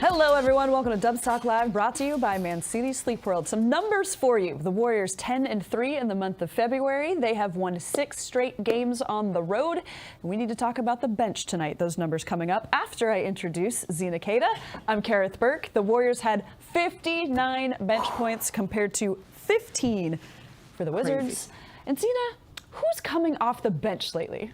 Hello, everyone. Welcome to Dubs Talk Live, brought to you by Mancini Sleep World. Some numbers for you. The Warriors 10-3 in the month of February. They have won 6 straight games on the road. We need to talk about the bench tonight. Those numbers coming up after I introduce Zena, Keita. I'm Kerith, Burke. The Warriors had 59 bench points compared to 15 for the Wizards. Crazy. And Zena, who's coming off the bench lately?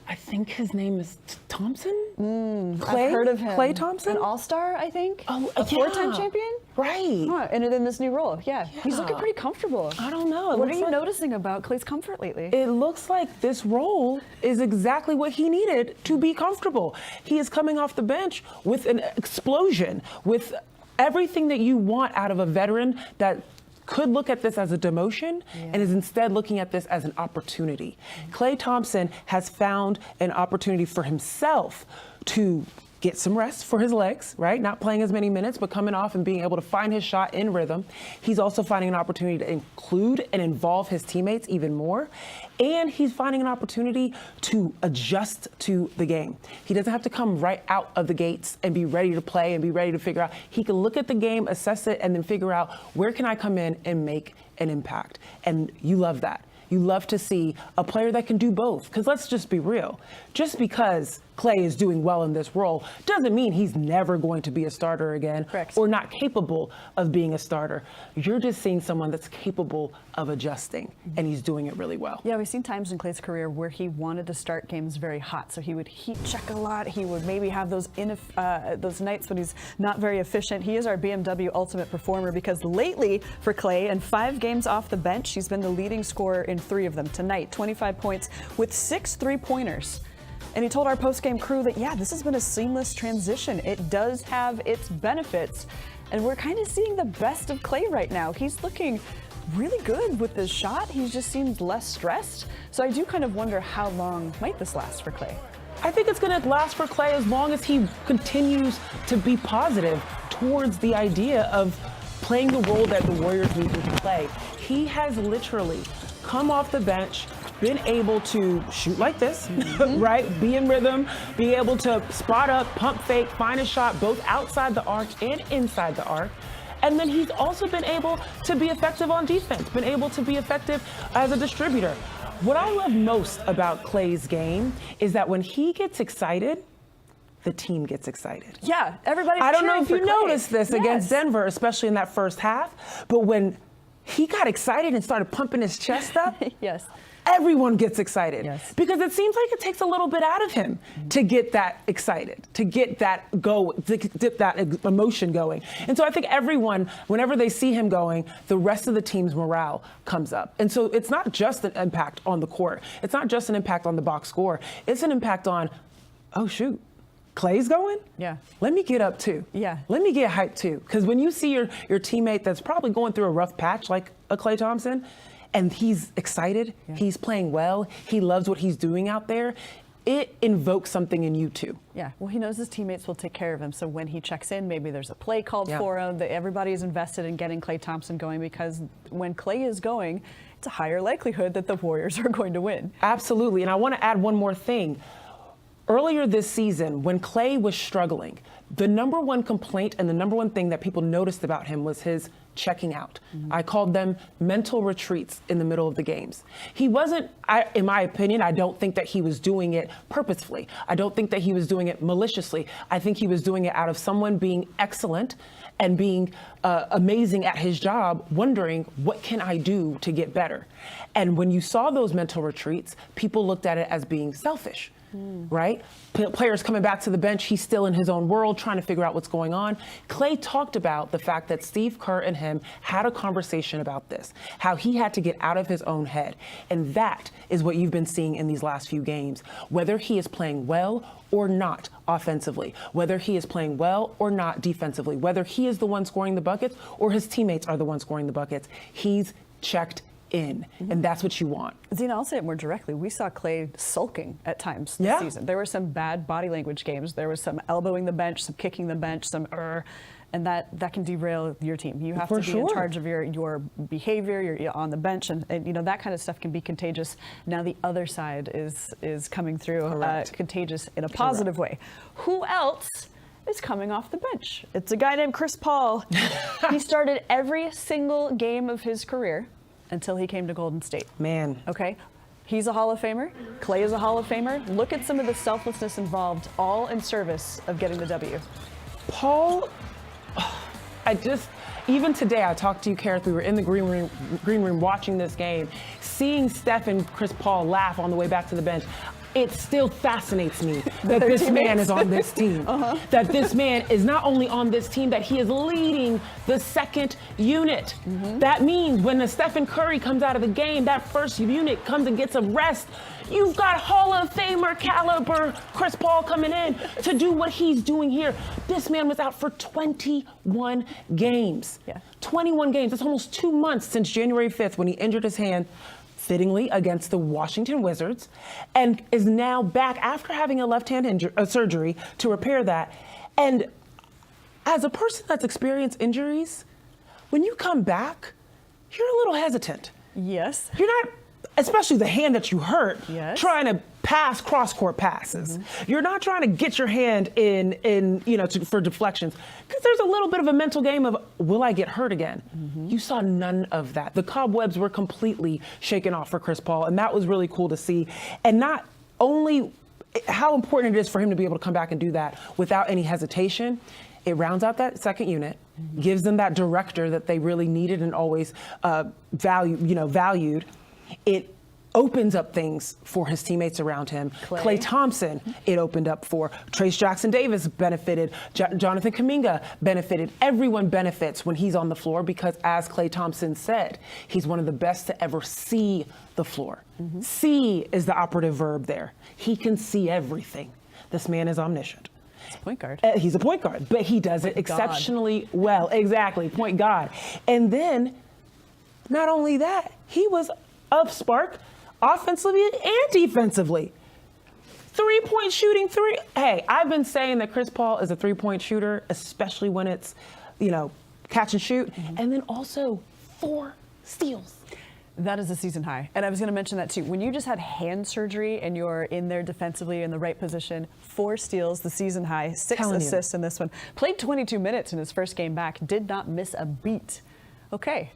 I think his name is Thompson. I've heard of him. Klay Thompson, an All-Star, I think. Oh, a yeah. 4-time champion. Right. Huh, and in this new role, yeah. He's looking pretty comfortable. I don't know. What are you noticing about Klay's comfort lately? It looks like this role is exactly what he needed to be comfortable. He is coming off the bench with an explosion, with everything that you want out of a veteran that could look at this as a demotion and is instead looking at this as an opportunity. Klay Thompson has found an opportunity for himself to get some rest for his legs, right? Not playing as many minutes, but coming off and being able to find his shot in rhythm. He's also finding an opportunity to include and involve his teammates even more. And he's finding an opportunity to adjust to the game. He doesn't have to come right out of the gates and be ready to play and be ready to figure out. He can look at the game, assess it, and then figure out where can I come in and make an impact. And you love that. You love to see a player that can do both. Because let's just be real. Just because Klay is doing well in this role doesn't mean he's never going to be a starter again. Correct. Or not capable of being a starter. You're just seeing someone that's capable of adjusting, and he's doing it really well. Yeah, we've seen times in Klay's career where he wanted to start games very hot, so he would heat check a lot. He would maybe have those nights when he's not very efficient. He is our BMW Ultimate Performer because lately for Klay, in 5 games off the bench, he's been the leading scorer in 3 of them. Tonight, 25 points with 6 3-pointers. And he told our post-game crew that, yeah, this has been a seamless transition. It does have its benefits. And we're kind of seeing the best of Klay right now. He's looking really good with his shot. He just seems less stressed. So I do kind of wonder how long might this last for Klay? I think it's going to last for Klay as long as he continues to be positive towards the idea of playing the role that the Warriors need him to play. He has literally come off the bench, been able to shoot like this, right? Be in rhythm, be able to spot up, pump fake, find a shot both outside the arc and inside the arc. And then he's also been able to be effective on defense, been able to be effective as a distributor. What I love most about Klay's game is that when he gets excited, the team gets excited. Yeah, everybody's I don't know cheering if you for Klay. noticed this against Denver, especially in that first half, but when he got excited and started pumping his chest up, Yes. everyone gets excited. Yes. Because it seems like it takes a little bit out of him to get that excited, to get that that emotion going. And so I think everyone, whenever they see him going, the rest of the team's morale comes up. And so it's not just an impact on the court. It's not just an impact on the box score. It's an impact on, oh shoot, Klay's going? Yeah. Let me get up too. Yeah. Let me get hyped too. Because when you see your teammate that's probably going through a rough patch like a Klay Thompson, and he's excited, he's playing well, he loves what he's doing out there, it invokes something in you too. Yeah, well, he knows his teammates will take care of him. So when he checks in, maybe there's a play called for him. Everybody is invested in getting Klay Thompson going because when Klay is going, it's a higher likelihood that the Warriors are going to win. Absolutely. And I want to add one more thing. Earlier this season, when Klay was struggling, the number one complaint and the number one thing that people noticed about him was his checking out. I called them mental retreats in the middle of the games. He wasn't, in my opinion, I don't think that he was doing it purposefully. I don't think that he was doing it maliciously. I think he was doing it out of someone being excellent and being amazing at his job, wondering, what can I do to get better? And when you saw those mental retreats, people looked at it as being selfish. Right? Players coming back to the bench, he's still in his own world trying to figure out what's going on. Klay talked about the fact that Steve Kerr and him had a conversation about this, how he had to get out of his own head. And that is what you've been seeing in these last few games, whether he is playing well or not offensively, whether he is playing well or not defensively, whether he is the one scoring the buckets or his teammates are the ones scoring the buckets. He's checked in, and that's what you want. Zena, I'll say it more directly. We saw Klay sulking at times this season. There were some bad body language games. There was some elbowing the bench, some kicking the bench, some and that can derail your team. You have to be in charge of your behavior. You're on the bench, and you know that kind of stuff can be contagious. Now the other side is coming through contagious in a positive way. Who else is coming off the bench. It's a guy named Chris Paul. He started every single game of his career until he came to Golden State. Man. Okay? He's a Hall of Famer. Klay is a Hall of Famer. Look at some of the selflessness involved, all in service of getting the W. Paul, even today, I talked to you, Kerith. We were in the green room watching this game, seeing Steph and Chris Paul laugh on the way back to the bench. It still fascinates me that this man is on this team. That this man is not only on this team, that he is leading the second unit. That means when the Stephen Curry comes out of the game, that first unit comes and gets a rest. You've got Hall of Famer caliber Chris Paul coming in to do what he's doing here. This man was out for 21 games. 21 games. That's almost 2 months since January 5th when he injured his hand, fittingly, against the Washington Wizards, and is now back after having a left hand surgery to repair that. And as a person that's experienced injuries, when you come back, you're a little hesitant. Yes. You're not, especially the hand that you hurt, trying to pass cross-court passes. You're not trying to get your hand in for deflections, because there's a little bit of a mental game of, will I get hurt again? You saw none of that. The cobwebs were completely shaken off for Chris Paul, and that was really cool to see. And not only how important it is for him to be able to come back and do that without any hesitation, it rounds out that second unit, gives them that director that they really needed and always valued. It opens up things for his teammates around him. Klay Thompson, it opened up for. Trace Jackson-Davis benefited. Jonathan Kuminga benefited. Everyone benefits when he's on the floor because, as Klay Thompson said, he's one of the best to ever see the floor. See is the operative verb there. He can see everything. This man is omniscient. He's a point guard. He's a point guard, but he does it exceptionally well. Exactly, point guard. And then, not only that, he was a spark offensively and defensively. 3-point shooting three. Hey, I've been saying that Chris Paul is a 3-point shooter, especially when it's, catch and shoot. And then also 4 steals. That is a season high. And I was going to mention that too. When you just had hand surgery and you're in there defensively in the right position, 4 steals, the season high, 6 assists in this one. Played 22 minutes in his first game back, did not miss a beat. Okay.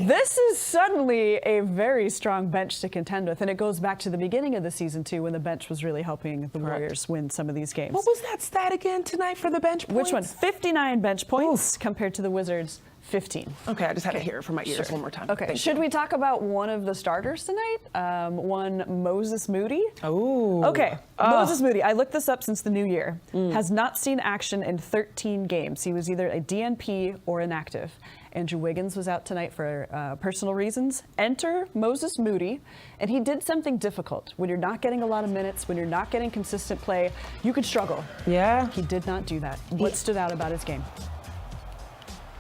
This is suddenly a very strong bench to contend with, and it goes back to the beginning of the season too, when the bench was really helping the Warriors win some of these games. What was that stat again tonight for the bench points? Which one? 59 bench points compared to the Wizards' 15. Okay, I just had to hear it from my ears one more time. Okay, should we talk about one of the starters tonight? One Moses Moody. Oh. Okay, Moses Moody. I looked this up since the new year. Has not seen action in 13 games. He was either a DNP or inactive. Andrew Wiggins was out tonight for personal reasons. Enter Moses Moody, and he did something difficult. When you're not getting a lot of minutes, when you're not getting consistent play, you could struggle. Yeah. He did not do that. What stood out about his game?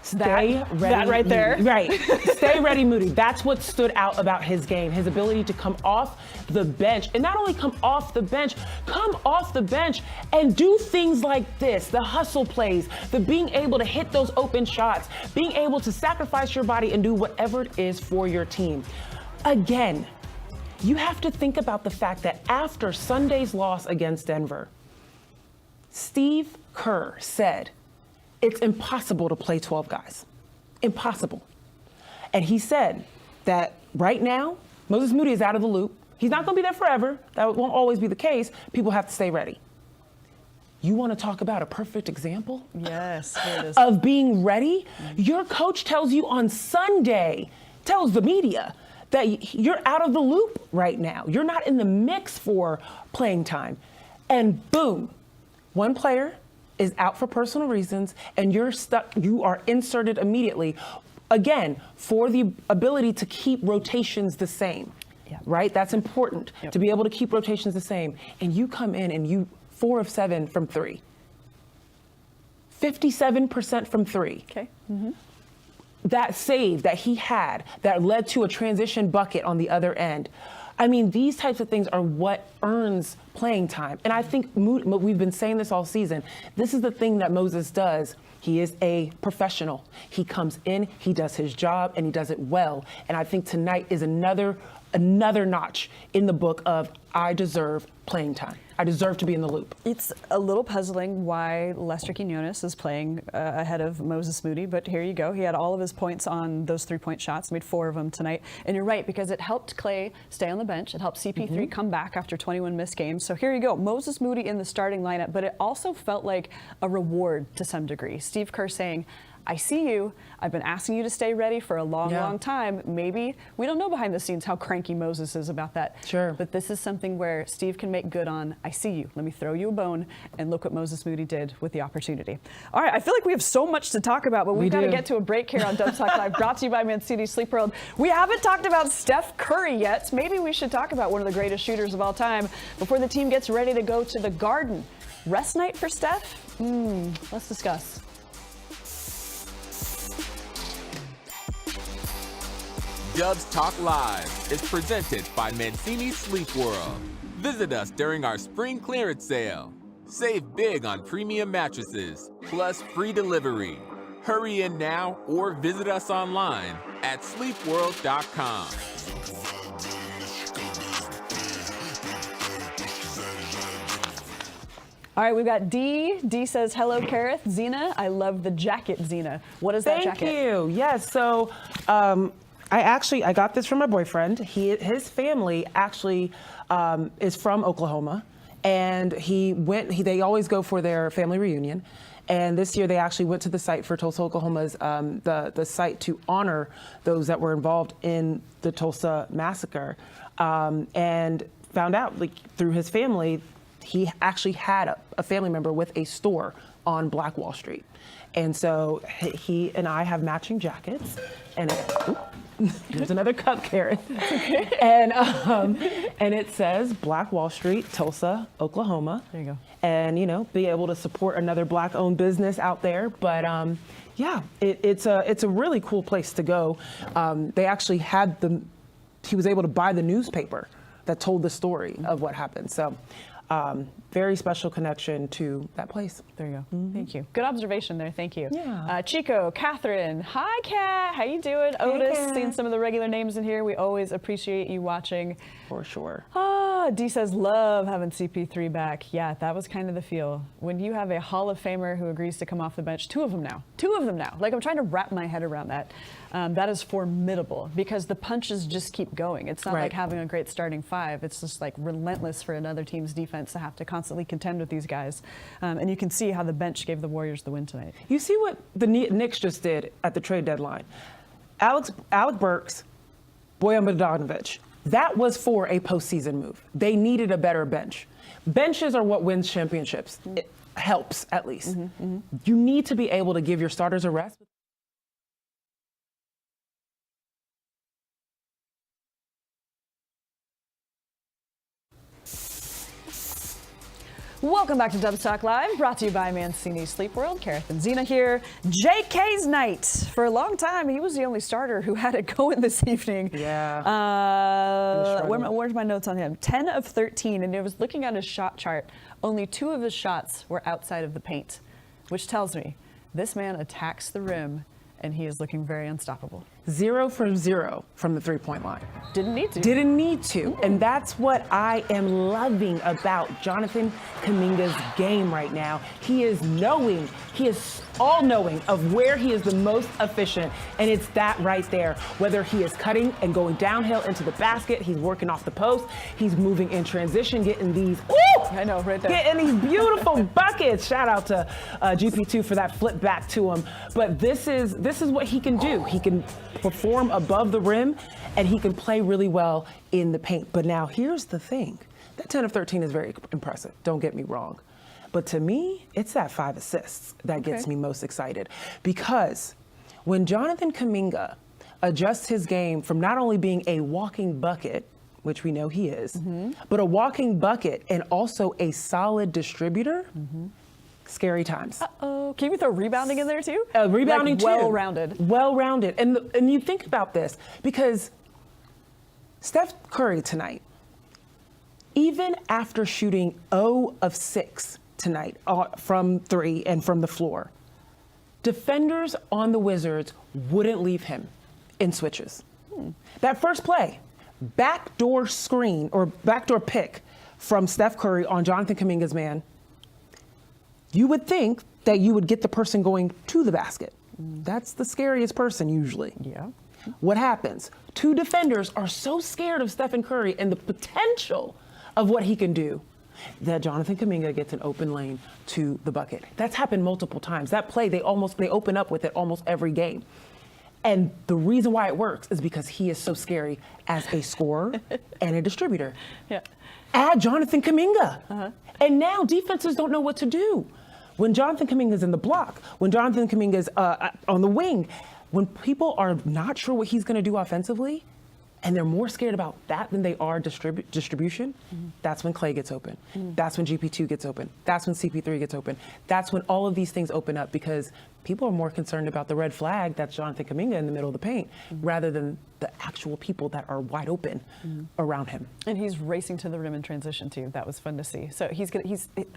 Stay ready. That right there. Right. Stay ready, Moody. That's what stood out about his game, his ability to come off the bench. And not only come off the bench and do things like this, the hustle plays, the being able to hit those open shots, being able to sacrifice your body and do whatever it is for your team. Again, you have to think about the fact that after Sunday's loss against Denver, Steve Kerr said, it's impossible to play 12 guys. Impossible. And he said that right now, Moses Moody is out of the loop. He's not going to be there forever. That won't always be the case. People have to stay ready. You want to talk about a perfect example? Yes, here it is. Of being ready? Your coach tells you on Sunday, tells the media, that you're out of the loop right now. You're not in the mix for playing time. And boom, one player is out for personal reasons, and you're stuck. You are inserted immediately, again, for the ability to keep rotations the same, right? That's important, to be able to keep rotations the same. And you come in and you 4 of 7 from 3, 57% from 3. Okay. That save that he had that led to a transition bucket on the other end. I mean, these types of things are what earns playing time. And I think we've been saying this all season. This is the thing that Moses does He is a professional. He comes in, he does his job, and he does it well. And I think tonight is another notch in the book of I deserve playing time. I deserve to be in the loop. It's a little puzzling why Lester Quinones is playing ahead of Moses Moody, but here you go. He had all of his points on those three-point shots, made 4 of them tonight. And you're right, because it helped Klay stay on the bench. It helped CP3 come back after 21 missed games. So here you go, Moses Moody in the starting lineup, but it also felt like a reward to some degree. Steve Kerr saying, I see you. I've been asking you to stay ready for a long time. Maybe we don't know behind the scenes how cranky Moses is about that. Sure. But this is something where Steve can make good on, I see you. Let me throw you a bone, and look what Moses Moody did with the opportunity. All right, I feel like we have so much to talk about, but we've got to get to a break here on Dubs Talk Live, brought to you by Mancini Sleep World. We haven't talked about Steph Curry yet. Maybe we should talk about one of the greatest shooters of all time before the team gets ready to go to the Garden. Rest night for Steph? Let's discuss. Dubs Talk Live is presented by Mancini Sleep World. Visit us during our spring clearance sale. Save big on premium mattresses, plus free delivery. Hurry in now or visit us online at sleepworld.com. All right, we've got D. D says, hello, Kerith. Zena, I love the jacket, Zena. What is that jacket? Thank you. Yes, so I got this from my boyfriend. His family actually is from Oklahoma, and they always go for their family reunion. And this year they actually went to the site for Tulsa, Oklahoma's, the site to honor those that were involved in the Tulsa massacre, and found out through his family, he actually had a family member with a store on Black Wall Street. And so he and I have matching jackets, and there's another cup, Kerith. And it says Black Wall Street, Tulsa, Oklahoma. There you go. And be able to support another Black-owned business out there. But it's a really cool place to go. They actually he was able to buy the newspaper that told the story of what happened. So. Very special connection to that place. There you go. Thank you. Good observation there. Thank you. Yeah. Chico, Catherine, hi, Kat. How you doing? Otis, Kat. seeing some of the regular names in here. We always appreciate you watching. For sure. D says, love having CP3 back. Yeah, that was kind of the feel. When you have a Hall of Famer who agrees to come off the bench, two of them now. Like, I'm trying to wrap my head around that. That is formidable because the punches just keep going. It's not like having a great starting 5. It's just like relentless for another team's defense to have to constantly contend with these guys. And you can see how the bench gave the Warriors the win tonight. You see what the Knicks just did at the trade deadline. Alec Burks, Bojan Bogdanovic. That was for a postseason move. They needed a better bench. Benches are what wins championships. It helps, at least. You need to be able to give your starters a rest. Welcome back to Dubs Talk Live, brought to you by Mancini Sleep World. Kerith and Zena here. JK's night. For a long time, he was the only starter who had it going this evening. Yeah. Where's my notes on him? 10 of 13, and I was looking at his shot chart. Only 2 of his shots were outside of the paint, which tells me this man attacks the rim, and he is looking very unstoppable. 0 for 0 from the three-point line. Didn't need to. Didn't need to. And that's what I am loving about Jonathan Kuminga's game right now. He is all-knowing of where he is the most efficient, and it's that right there. Whether he is cutting and going downhill into the basket, he's working off the post, he's moving in transition, getting these, I know, right there. getting these beautiful buckets. Shout out to GP2 for that flip back to him. But this is what he can do. He can perform above the rim, and he can play really well in the paint. But now here's the thing. That 10 of 13 is very impressive. Don't get me wrong. But to me, it's that 5 assists that gets me most excited. Because when Jonathan Kuminga adjusts his game from not only being a walking bucket, which we know he is, but a walking bucket and also a solid distributor, scary times. Uh-oh. Can you throw rebounding in there too? Rebounding like too. Well-rounded. Well-rounded. And you think about this, because Steph Curry tonight, even after shooting 0 of 6 tonight from 3 and from the floor, defenders on the Wizards wouldn't leave him in switches. That first play, backdoor screen or backdoor pick from Steph Curry on Jonathan Kuminga's man, you would think that you would get the person going to the basket. That's the scariest person usually. Yeah. What happens? Two defenders are so scared of Stephen Curry and the potential of what he can do that Jonathan Kuminga gets an open lane to the bucket. That's happened multiple times. That play, they open up with it almost every game. And the reason why it works is because he is so scary as a scorer and a distributor. Yeah. Add Jonathan Kuminga. And now defenses don't know what to do. When Jonathan Kuminga's in the block, when Jonathan Kuminga's on the wing, when people are not sure what he's going to do offensively, and they're more scared about that than they are distribution, that's when Klay gets open. That's when GP2 gets open. That's when CP3 gets open. That's when all of these things open up because people are more concerned about the red flag that's Jonathan Kuminga in the middle of the paint rather than the actual people that are wide open around him. And he's racing to the rim in transition too. That was fun to see. So he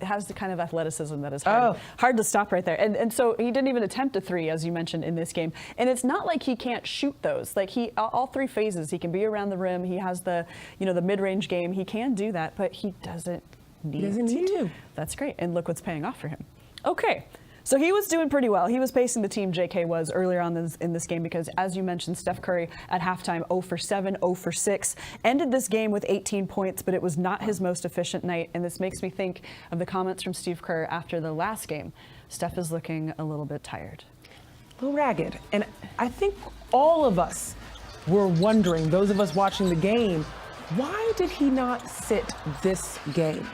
has the kind of athleticism that is hard to stop right there. And so he didn't even attempt a three, as you mentioned, in this game. And it's not like he can't shoot those. Like all three phases, he can be around the rim. He has the mid-range game. He can do that, but he doesn't need to. That's great. And look what's paying off for him. Okay. So he was doing pretty well. He was pacing the team, JK was, earlier on in this game because, as you mentioned, Steph Curry at halftime 0 for 7, 0 for 6, ended this game with 18 points, but it was not his most efficient night. And this makes me think of the comments from Steve Kerr after the last game. Steph is looking a little bit tired. A little ragged. And I think all of us were wondering, those of us watching the game, why did he not sit this game?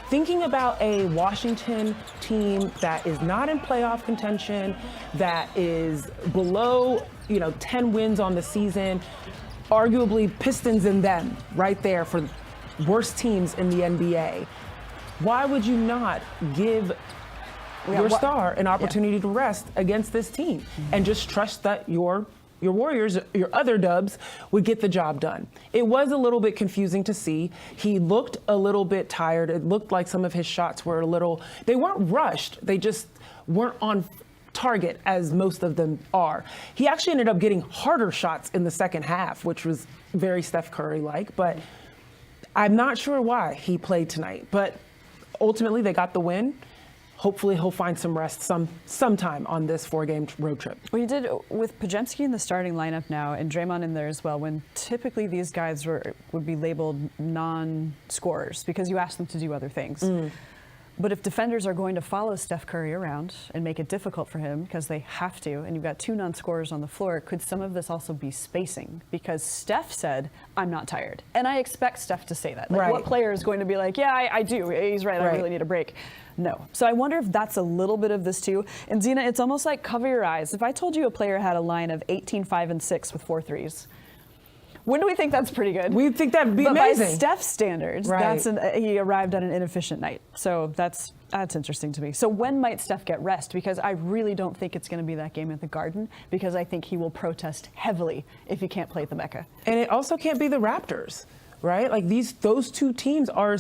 Thinking about a Washington team that is not in playoff contention, that is below, 10 wins on the season, arguably Pistons and them right there for worst teams in the NBA. Why would you not give your star an opportunity to rest against this team and just trust that your Warriors, your other Dubs, would get the job done? It was a little bit confusing to see. He looked a little bit tired. It looked like some of his shots were they weren't rushed. They just weren't on target as most of them are. He actually ended up getting harder shots in the second half, which was very Steph Curry-like, but I'm not sure why he played tonight. But ultimately, they got the win. Hopefully he'll find some rest sometime on this 4-game road trip. Well, you did with Podziemski in the starting lineup now and Draymond in there as well, when typically these guys would be labeled non-scorers because you ask them to do other things. But if defenders are going to follow Steph Curry around and make it difficult for him because they have to, and you've got two non-scorers on the floor, could some of this also be spacing? Because Steph said, I'm not tired. And I expect Steph to say that. Like, what player is going to be like, yeah, I do. He's right. I really need a break. No. So I wonder if that's a little bit of this too. And Zena, it's almost like cover your eyes. If I told you a player had a line of 18, 5, and 6 with 4 threes, wouldn't we think that's pretty good? We think that'd be amazing. But by amazing. Steph's standards, he arrived at an inefficient night. So that's interesting to me. So when might Steph get rest? Because I really don't think it's going to be that game at the Garden, because I think he will protest heavily if he can't play at the Mecca. And it also can't be the Raptors, right? Like those two teams are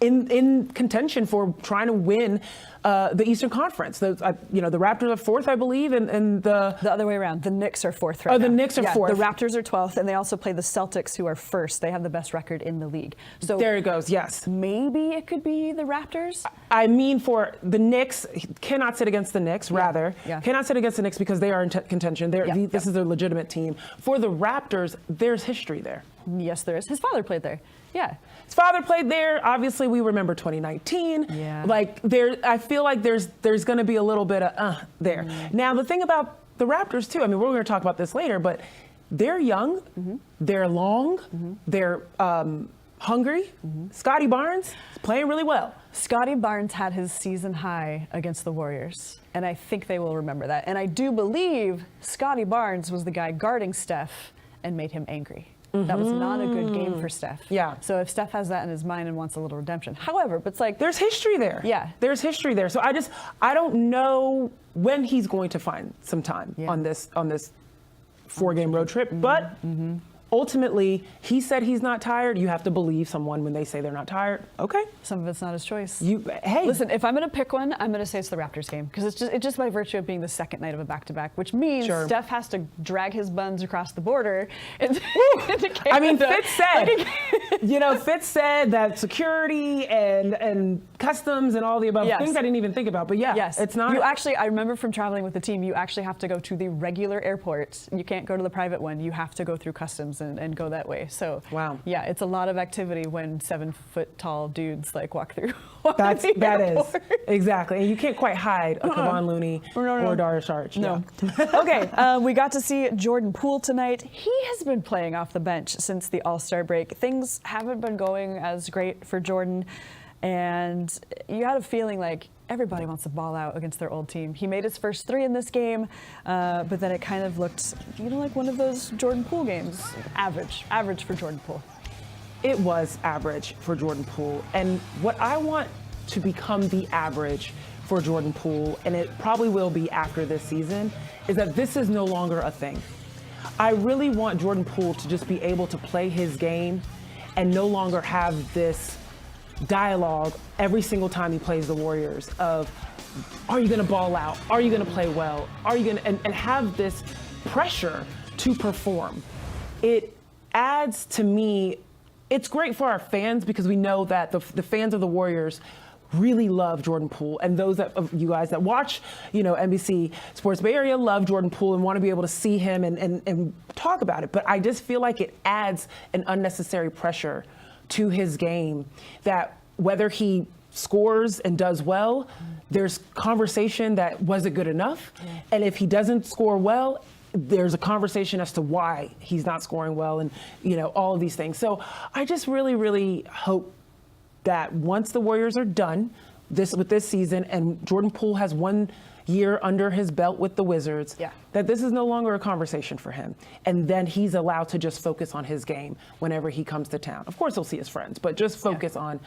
in contention for trying to win the Eastern Conference. The Raptors are fourth, I believe, and the other way around. The Knicks are fourth right now. The Knicks are fourth. The Raptors are 12th, and they also play the Celtics, who are first. They have the best record in the league. So there it goes. Yes. Maybe it could be the Raptors. I mean, for the Knicks, cannot sit against the Knicks. Cannot sit against the Knicks because they are in contention. This is a legitimate team. For the Raptors, there's history there. Yes, there is. His father played there. Yeah. His father played there. Obviously, we remember 2019. Yeah. I feel like there's going to be a little bit of there. Now, the thing about the Raptors, too, I mean, we're going to talk about this later, but they're young, they're long, they're hungry. Scotty Barnes is playing really well. Scotty Barnes had his season high against the Warriors, and I think they will remember that. And I do believe Scotty Barnes was the guy guarding Steph and made him angry. That was not a good game for Steph. Yeah. So if Steph has that in his mind and wants a little redemption. However, but it's like, there's history there. Yeah. There's history there. So I don't know when he's going to find some time on this 4-game road trip, but ultimately, he said he's not tired. You have to believe someone when they say they're not tired. Okay. Some of it's not his choice. Hey. Listen, if I'm going to pick one, I'm going to say it's the Raptors game because it's just by virtue of being the second night of a back-to-back, which means Steph has to drag his buns across the border. I mean, Fitz said, Fitz said that security and customs and all the above things I didn't even think about. But it's not. You actually, I remember from traveling with the team, you actually have to go to the regular airport. You can't go to the private one. You have to go through customs and go that way. So yeah, it's a lot of activity when 7-foot-tall dudes walk through. That is exactly, and you can't quite hide a Kevon Looney or Darius Saric. No. Okay, we got to see Jordan Poole tonight. He has been playing off the bench since the All-Star break. Things haven't been going as great for Jordan, and you had a feeling like everybody wants to ball out against their old team. He made his first 3 in this game, but then it kind of looked, like one of those Jordan Poole games. Average for Jordan Poole. It was average for Jordan Poole. And what I want to become the average for Jordan Poole, and it probably will be after this season, is that this is no longer a thing. I really want Jordan Poole to just be able to play his game and no longer have this dialogue every single time he plays the Warriors of, are you going to ball out? Are you going to play well? Are you going to, and have this pressure to perform? It adds to me, it's great for our fans because we know that the fans of the Warriors really love Jordan Poole, and those of you guys that watch, NBC Sports Bay Area love Jordan Poole and want to be able to see him and talk about it. But I just feel like it adds an unnecessary pressure to his game that whether he scores and does well, there's conversation that was it good enough? And if he doesn't score well, there's a conversation as to why he's not scoring well and, all of these things. So I just really, really hope that once the Warriors are done with this season and Jordan Poole has 1 year under his belt with the Wizards, that this is no longer a conversation for him. And then he's allowed to just focus on his game whenever he comes to town. Of course, he'll see his friends, but just focus on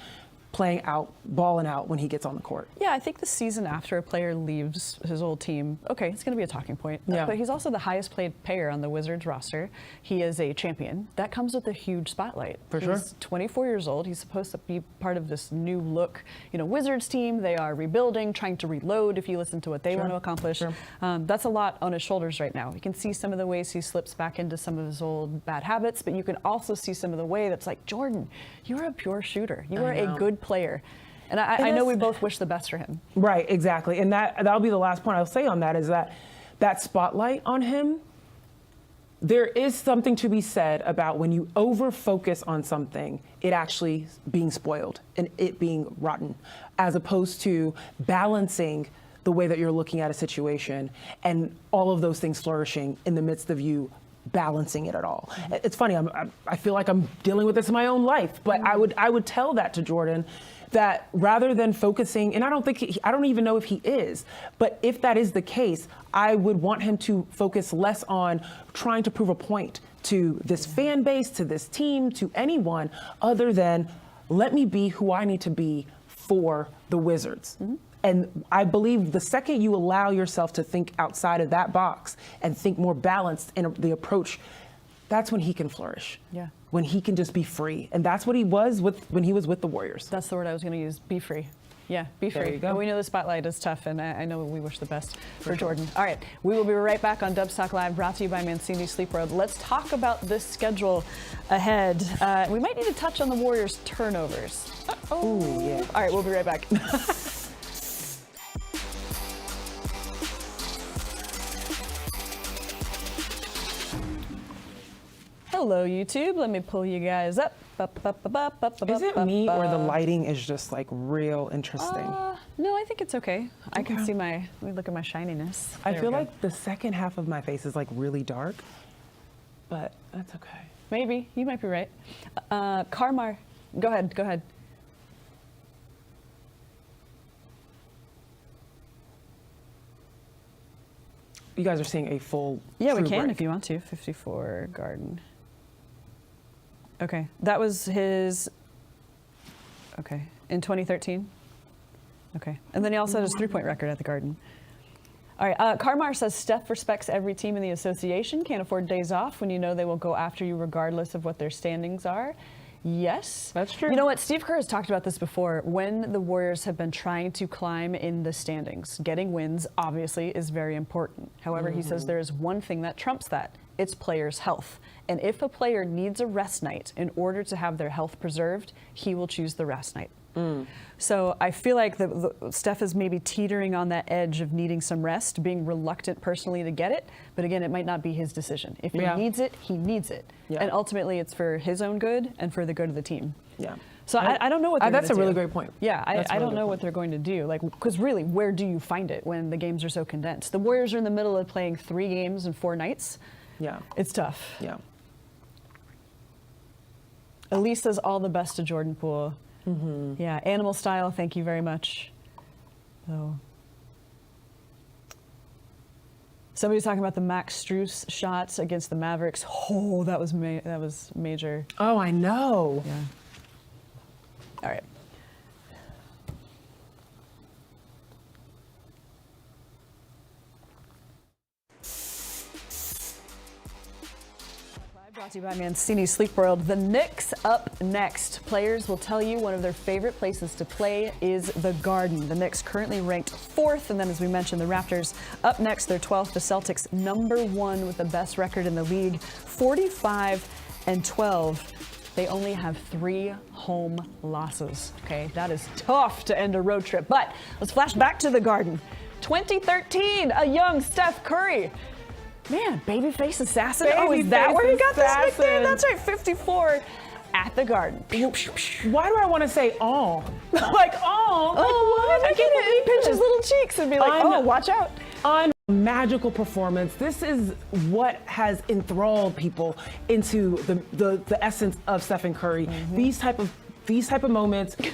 playing out, balling out when he gets on the court. Yeah, I think the season after a player leaves his old team, it's going to be a talking point. But he's also the highest paid player on the Wizards roster. He is a champion. That comes with a huge spotlight. He's 24 years old. He's supposed to be part of this new look, Wizards team. They are rebuilding, trying to reload if you listen to what they want to accomplish. That's a lot on his shoulders right now. You can see some of the ways he slips back into some of his old bad habits, but you can also see some of the way that's like, Jordan, you're a pure shooter. You are a good player. And I know we both wish the best for him. Right, exactly. And that'll be the last point I'll say on that is that spotlight on him, there is something to be said about when you over-focus on something, it actually being spoiled and it being rotten, as opposed to balancing the way that you're looking at a situation and all of those things flourishing in the midst of you balancing it at all. It's funny, I feel like I'm dealing with this in my own life, but I would tell that to Jordan, that rather than focusing, and I don't even know if he is, but if that is the case, I would want him to focus less on trying to prove a point to this fan base, to this team, to anyone, other than let me be who I need to be for the Wizards. And I believe the second you allow yourself to think outside of that box and think more balanced in the approach, that's when he can flourish. When he can just be free. And that's what he was when he was with the Warriors. That's the word I was going to use, be free. Yeah, be free. There you go. And we know the spotlight is tough, and I know we wish the best for Jordan. All right, we will be right back on Dubs Talk Live, brought to you by Mancini Sleep World. Let's talk about this schedule ahead. We might need to touch on the Warriors' turnovers. Ooh, yeah. All right, we'll be right back. Hello, YouTube. Let me pull you guys up. Is it me or the lighting is just real interesting? No, I think it's okay. I can see let me look at my shininess. I feel like the second half of my face is really dark, but that's okay. Maybe. You might be right. Karmar, go ahead. You guys are seeing a full Yeah, we can break. if you want to. 54 Garden. Okay, that was his, in 2013? Okay, and then he also had his three-point record at the Garden. All right, Carmar says Steph respects every team in the association. Can't afford days off when you know they will go after you regardless of what their standings are. Yes. That's true. You know what? Steve Kerr has talked about this before. When the Warriors have been trying to climb in the standings, getting wins obviously is very important. However, he says there is one thing that trumps that. It's players' health. And if a player needs a rest night in order to have their health preserved, he will choose the rest night. So I feel like Steph is maybe teetering on that edge of needing some rest, being reluctant personally to get it. But again, it might not be his decision. If he needs it, he needs it. Yeah. And ultimately, it's for his own good and for the good of the team. Yeah. So I don't know what they're That's a gonna really do. great point. Yeah, I That's a really don't good know point. what they're going to do. Like, because really, where do you find it when the games are so condensed? The Warriors are in the middle of playing 3 games in 4 nights. Yeah. It's tough. Yeah. Elise says all the best to Jordan Poole. Yeah, Animal Style, thank you very much. So, somebody's talking about the Max Strus shots against the Mavericks. Oh, that was major. Oh, I know. Yeah. All right. Brought to you by Mancini Sleep World. The Knicks up next. Players will tell you one of their favorite places to play is the Garden. The Knicks currently ranked 4th, and then as we mentioned, the Raptors up next. They're 12th. The Celtics #1 with the best record in the league, 45-12. They only have 3 home losses. Okay, that is tough to end a road trip. But let's flash back to the Garden. 2013, a young Steph Curry. Man, babyface assassin. Oh, is that where he got this nickname? That's right, 54 at the Garden. Why do I want to say all? Like all? Oh, what? He pinch his little cheeks and be like, oh, watch out. Magical performance. This is what has enthralled people into the essence of Stephen Curry. These type of moments, like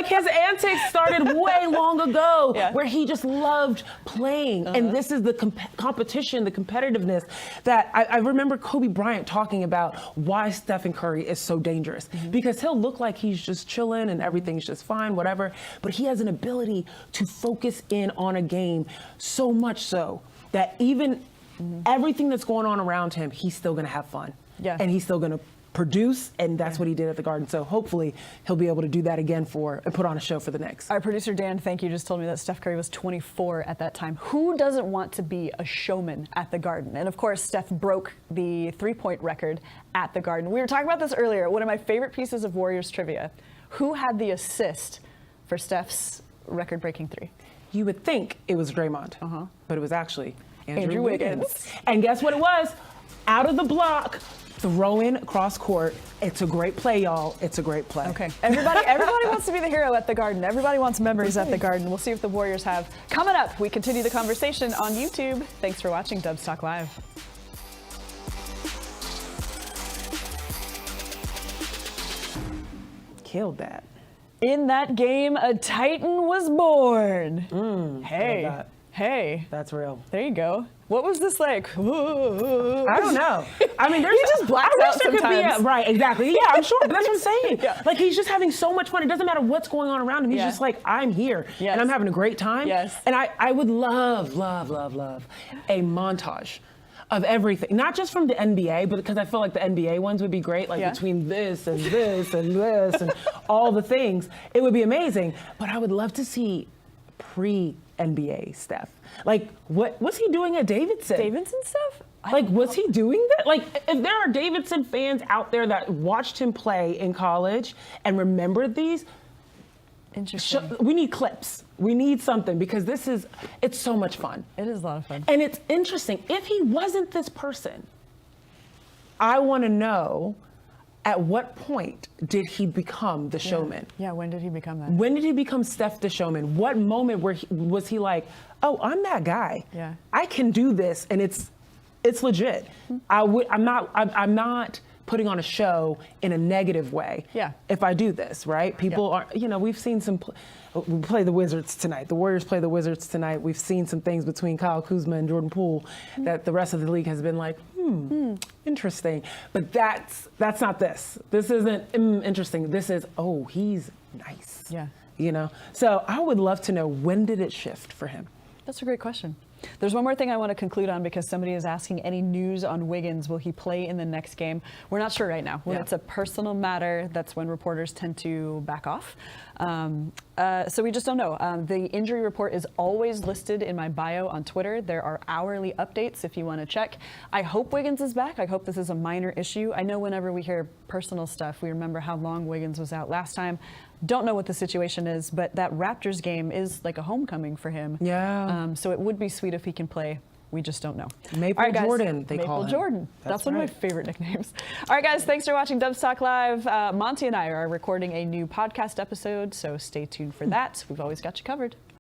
his antics started way long ago, where he just loved playing. And this is the competition, the competitiveness that I remember Kobe Bryant talking about why Stephen Curry is so dangerous. Because he'll look like he's just chilling and everything's just fine, whatever, but he has an ability to focus in on a game so much so that even everything that's going on around him, he's still going to have fun. Yeah. And he's still going to produce, and that's what he did at the Garden. So hopefully he'll be able to do that again and put on a show for the Knicks. Our producer Dan, thank you, just told me that Steph Curry was 24 at that time. Who doesn't want to be a showman at the Garden? And of course, Steph broke the 3-point record at the Garden. We were talking about this earlier. One of my favorite pieces of Warriors trivia. Who had the assist for Steph's record-breaking 3? You would think it was Draymond, but it was actually Andrew Wiggins. And guess what it was? Out of the block, throw in cross court. It's a great play, y'all. It's a great play. Okay. Everybody wants to be the hero at the Garden. Everybody wants memories at the Garden. We'll see if the Warriors have. Coming up, we continue the conversation on YouTube. Thanks for watching Dubs Talk Live. Killed that. In that game, a Titan was born. Hey. Hey. That's real. There you go. What was this like? I don't know. I mean, He just blacks out sometimes. Right, exactly. Yeah, I'm sure. But that's what I'm saying. Yeah. Like, he's just having so much fun. It doesn't matter what's going on around him. He's just like, I'm here. Yes. And I'm having a great time. Yes. And I would love a montage of everything. Not just from the NBA, but because I feel like the NBA ones would be great. Like, between this and this and this and all the things. It would be amazing. But I would love to see pre-NBA Steph. Like, what was he doing at Davidson? Davidson stuff? Like, was he doing that? Like, if there are Davidson fans out there that watched him play in college and remembered these, Interesting. we need clips. We need something, because it's so much fun. It is a lot of fun. And it's interesting. If he wasn't this person, I want to know, at what point did he become the showman? Yeah, when did he become that? When did he become Steph the showman? What moment was he like, oh, I'm that guy. Yeah. I can do this, and it's legit. I'm not putting on a show in a negative way. Yeah. If I do this, right? People are, we've seen we play the Wizards tonight. The Warriors play the Wizards tonight. We've seen some things between Kyle Kuzma and Jordan Poole that the rest of the league has been like, interesting. But that's not this. This isn't interesting. This is, oh, he's nice. Yeah. So I would love to know, when did it shift for him? That's a great question. There's one more thing I want to conclude on because somebody is asking any news on Wiggins. Will he play in the next game? We're not sure right now. When it's a personal matter, that's when reporters tend to back off. So we just don't know. The injury report is always listed in my bio on Twitter. There are hourly updates if you want to check. I hope Wiggins is back. I hope this is a minor issue. I know whenever we hear personal stuff, we remember how long Wiggins was out last time. Don't know what the situation is, but that Raptors game is like a homecoming for him. Yeah. So it would be sweet if he can play. We just don't know. Maple All right, guys. Jordan, they call him. Maple Jordan. That's one right. of my favorite nicknames. All right, guys, thanks for watching Dubs Talk Live. Monty and I are recording a new podcast episode, so stay tuned for that. We've always got you covered.